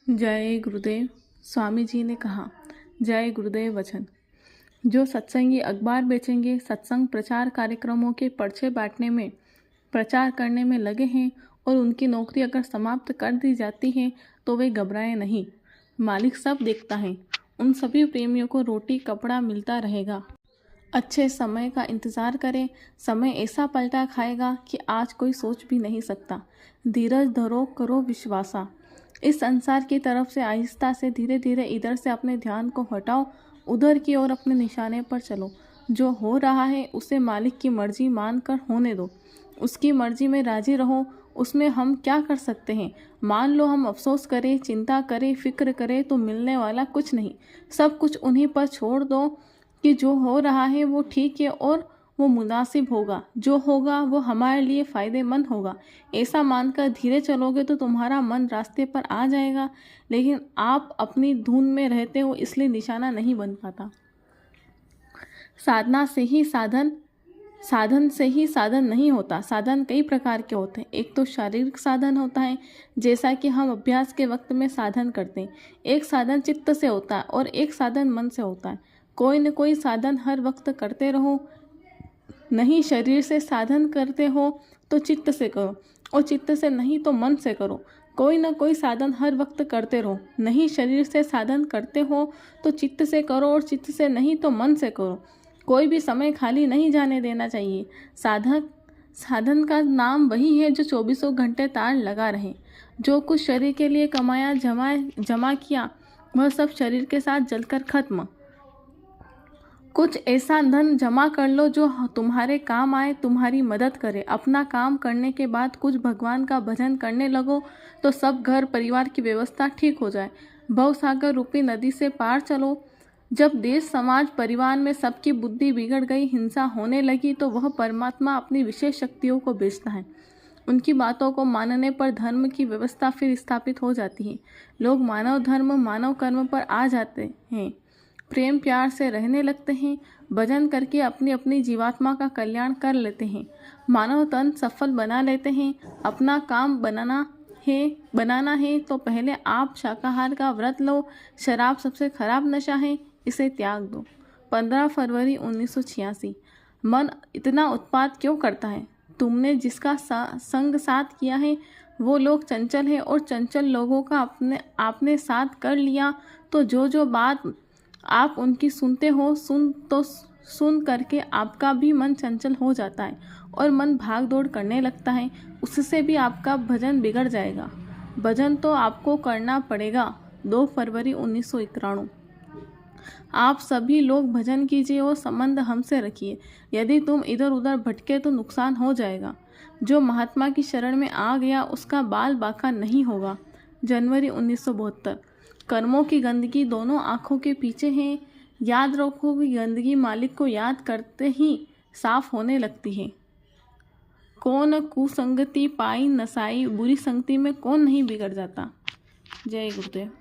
जय गुरुदेव। स्वामी जी ने कहा, जय गुरुदेव वचन। जो सत्संगी अखबार बेचेंगे, सत्संग प्रचार कार्यक्रमों के पर्चे बांटने में, प्रचार करने में लगे हैं और उनकी नौकरी अगर समाप्त कर दी जाती है तो वे घबराएं नहीं। मालिक सब देखता है। उन सभी प्रेमियों को रोटी कपड़ा मिलता रहेगा। अच्छे समय का इंतज़ार करें। समय ऐसा पलटा खाएगा कि आज कोई सोच भी नहीं सकता। धीरज धरो, करो विश्वासा। इस संसार की तरफ से आहिस्ता से धीरे धीरे इधर से अपने ध्यान को हटाओ, उधर की ओर अपने निशाने पर चलो। जो हो रहा है उसे मालिक की मर्जी मानकर होने दो। उसकी मर्जी में राजी रहो। उसमें हम क्या कर सकते हैं? मान लो हम अफसोस करें, चिंता करें, फिक्र करें तो मिलने वाला कुछ नहीं। सब कुछ उन्हीं पर छोड़ दो कि जो हो रहा है वो ठीक है और वो मुनासिब होगा। जो होगा वो हमारे लिए फ़ायदेमंद होगा। ऐसा मानकर धीरे चलोगे तो तुम्हारा मन रास्ते पर आ जाएगा। लेकिन आप अपनी धुन में रहते हो, इसलिए निशाना नहीं बन पाता। साधना से ही साधन से ही साधन नहीं होता। साधन कई प्रकार के होते हैं। एक तो शारीरिक साधन होता है, जैसा कि हम अभ्यास के वक्त में साधन करते हैं। एक साधन चित्त से होता है और एक साधन मन से होता है। कोई न कोई साधन हर वक्त करते रहो। नहीं शरीर से साधन करते हो तो चित्त से करो, और चित्त से नहीं तो मन से करो। कोई ना कोई साधन हर वक्त करते रहो। नहीं शरीर से साधन करते हो तो चित्त से करो, और चित्त से नहीं तो मन से करो। कोई भी समय खाली नहीं जाने देना चाहिए। साधन का नाम वही है जो 24 घंटे तार लगा रहे। जो कुछ शरीर के लिए कमाया, जमा किया, वह सब शरीर के साथ जलकर खत्म। कुछ ऐसा धन जमा कर लो जो तुम्हारे काम आए, तुम्हारी मदद करे। अपना काम करने के बाद कुछ भगवान का भजन करने लगो तो सब घर परिवार की व्यवस्था ठीक हो जाए। भवसागर रूपी नदी से पार चलो। जब देश समाज परिवार में सबकी बुद्धि बिगड़ गई, हिंसा होने लगी, तो वह परमात्मा अपनी विशेष शक्तियों को भेजता है। उनकी बातों को मानने पर धर्म की व्यवस्था फिर स्थापित हो जाती है। लोग मानव धर्म, मानव कर्म पर आ जाते हैं। प्रेम प्यार से रहने लगते हैं। भजन करके अपनी अपनी जीवात्मा का कल्याण कर लेते हैं। मानव तन सफल बना लेते हैं। अपना काम बनाना है तो पहले आप शाकाहार का व्रत लो। शराब सबसे खराब नशा है, इसे त्याग दो। 15 फरवरी 1986। मन इतना उत्पात क्यों करता है? तुमने जिसका संग साथ किया है वो लोग चंचल है, और चंचल लोगों का आपने साथ कर लिया तो जो बात आप उनकी सुनते हो, सुन करके आपका भी मन चंचल हो जाता है और मन भाग दौड़ करने लगता है। उससे भी आपका भजन बिगड़ जाएगा। भजन तो आपको करना पड़ेगा। 2 फरवरी 1991। आप सभी लोग भजन कीजिए और संबंध हमसे रखिए। यदि तुम इधर उधर भटके तो नुकसान हो जाएगा। जो महात्मा की शरण में आ गया उसका बाल बाका नहीं होगा। जनवरी 1972। कर्मों की गंदगी दोनों आँखों के पीछे है। याद रखो कि गंदगी मालिक को याद करते ही साफ होने लगती है। कौन कुसंगति पाई नसाई, बुरी संगति में कौन नहीं बिगड़ जाता। जय गुरुदेव।